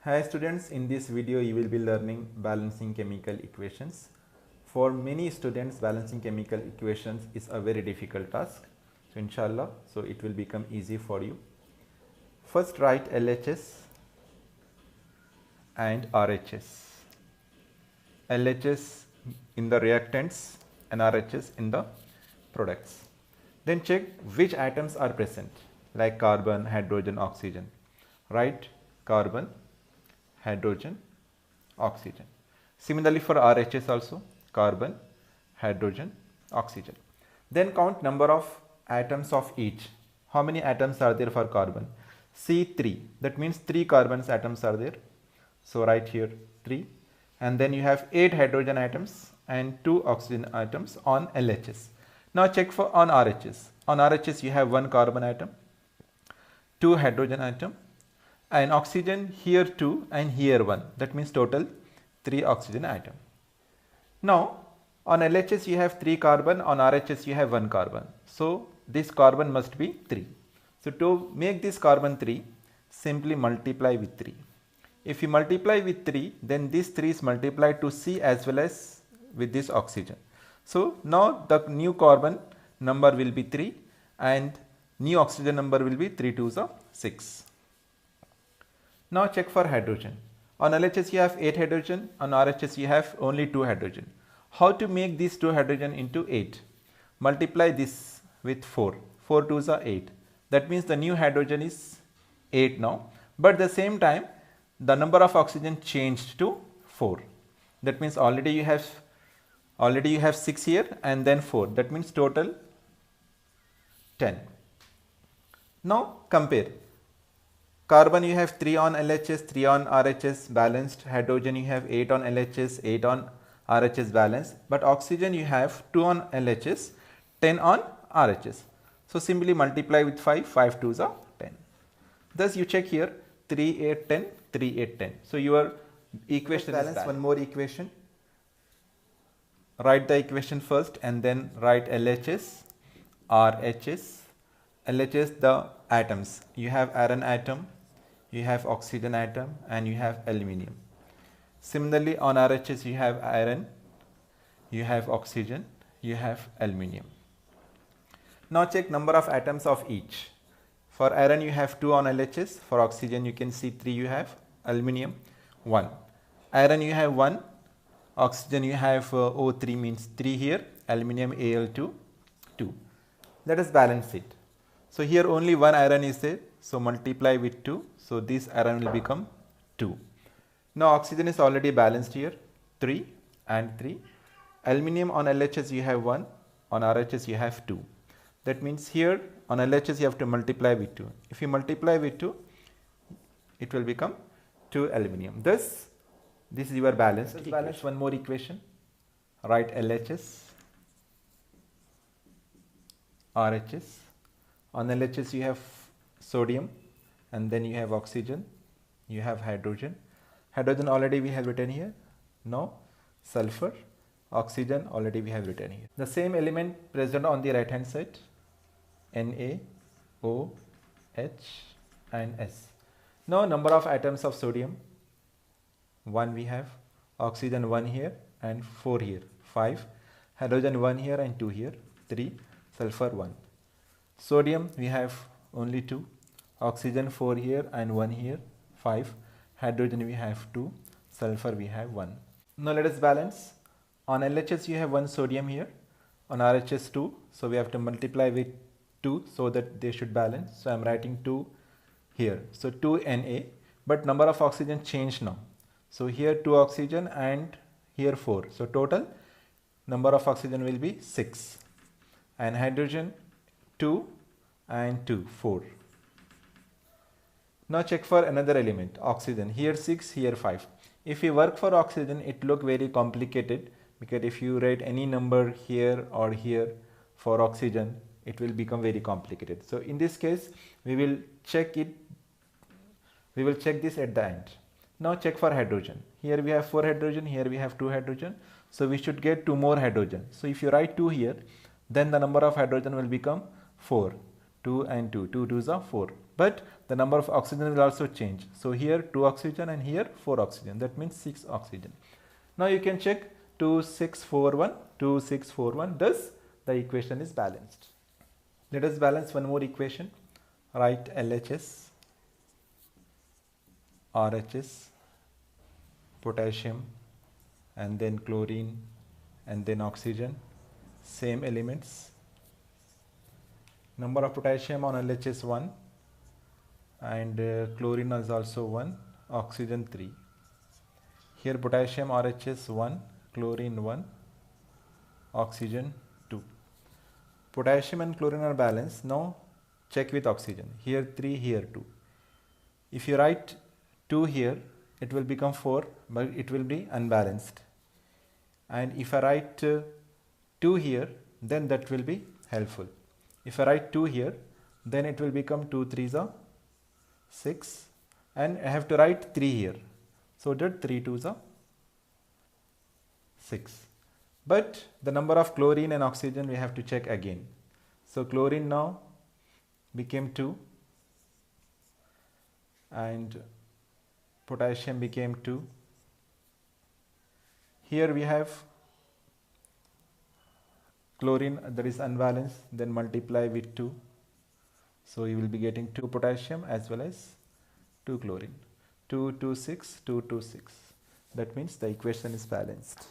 Hi students, in this video you will be learning balancing chemical equations. For many students, balancing chemical equations is a very difficult task. So inshallah, it will become easy for you. First write LHS and RHS. LHS in the reactants and RHS in the products. Then check which atoms are present, like carbon, hydrogen, oxygen. Write carbon, hydrogen, oxygen. Similarly for RHS also, carbon, hydrogen, oxygen. Then count number of atoms of each. How many atoms are there for carbon? See 3. That means 3 carbon atoms are there. So write here 3. And then you have 8 hydrogen atoms and 2 oxygen atoms on LHS. Now check for on RHS. On RHS you have 1 carbon atom, 2 hydrogen atom, and oxygen here 2 and here 1. That means total 3 oxygen atom. Now on LHS you have 3 carbon, on RHS you have 1 carbon. So this carbon must be 3. So to make this carbon 3, simply multiply with 3. If you multiply with 3, then this 3 is multiplied to C as well as with this oxygen. So now the new carbon number will be 3 and new oxygen number will be 3 2s are 6. Now check for hydrogen. On LHS you have 8 hydrogen, on RHS you have only 2 hydrogen. How to make these 2 hydrogen into 8? Multiply this with 4. 4 2s are 8. That means the new hydrogen is 8 now. But at the same time, the number of oxygen changed to 4. That means already you have 6 here and then 4. That means total 10. Now compare. Carbon you have 3 on LHS, 3 on RHS balanced. Hydrogen you have 8 on LHS, 8 on RHS balanced. But oxygen you have 2 on LHS, 10 on RHS. So simply multiply with 5, 5 2s are 10. Thus you check here 3, 8, 10, 3, 8, 10. So your equation is balanced. One more equation. Write the equation first and then write LHS, RHS. LHS the atoms. You have iron atom, you have oxygen atom and you have aluminium. Similarly on RHS you have iron, you have oxygen, you have aluminium. Now check number of atoms of each. For iron you have 2 on LHS, for oxygen you can see 3 you have, aluminium 1. Iron you have 1, oxygen you have O3 means 3 here, aluminium Al2 2. Let us balance it. So here only 1 iron is there, so multiply with 2, so this iron will become 2. Now oxygen is already balanced here, 3 and 3. Aluminium on LHS you have 1, on RHS you have 2. That means here on LHS you have to multiply with 2. If you multiply with 2, it will become 2 aluminium. Thus, this is your balanced equation. Balance one more equation. Write LHS, RHS. On LHS you have sodium and then you have oxygen, you have hydrogen. Hydrogen already we have written here. Now sulfur, oxygen already we have written here. The same element present on the right hand side, Na, O, H and S. Now number of atoms of sodium, 1 we have, oxygen 1 here and 4 here, 5, hydrogen 1 here and 2 here, 3, sulfur 1. Sodium we have only 2, oxygen 4 here and 1 here, 5, hydrogen we have 2, sulfur we have 1. Now let us balance. On LHS you have 1 sodium here, on RHS 2, so we have to multiply with 2 so that they should balance. So I am writing 2 here, so 2 Na, but number of oxygen changed now. So here 2 oxygen and here 4, so total number of oxygen will be 6 and hydrogen 2 and 2, 4. Now check for another element, oxygen. Here 6, here 5. If you work for oxygen, it look very complicated because if you write any number here or here for oxygen, it will become very complicated. So in this case, we will check it. We will check this at the end. Now check for hydrogen. Here we have 4 hydrogen, here we have 2 hydrogen. So we should get 2 more hydrogen. So if you write 2 here, then the number of hydrogen will become 4. 2 and 2. 2 2s are 4. But the number of oxygen will also change. So here 2 oxygen and here 4 oxygen. That means 6 oxygen. Now you can check 2641. 2641. Thus the equation is balanced. Let us balance one more equation. Write LHS, RHS, potassium, and then chlorine, and then oxygen. Same elements. Number of potassium on LHS 1, and chlorine is also 1, oxygen 3. Here potassium RHS 1, chlorine 1, oxygen 2. Potassium and chlorine are balanced. Now check with oxygen. Here 3, here 2. If you write 2 here, it will become 4, but it will be unbalanced. And if I write 2 here, then that will be helpful. If I write 2 here, then it will become 2 3s are 6, and I have to write 3 here. So that 3 2s are 6. But the number of chlorine and oxygen we have to check again. So chlorine now became 2, and potassium became 2. Here we have chlorine that is unbalanced, then multiply with 2. So you will be getting 2 potassium as well as 2 chlorine. 2 2 6, 2 2 6. That means the equation is balanced.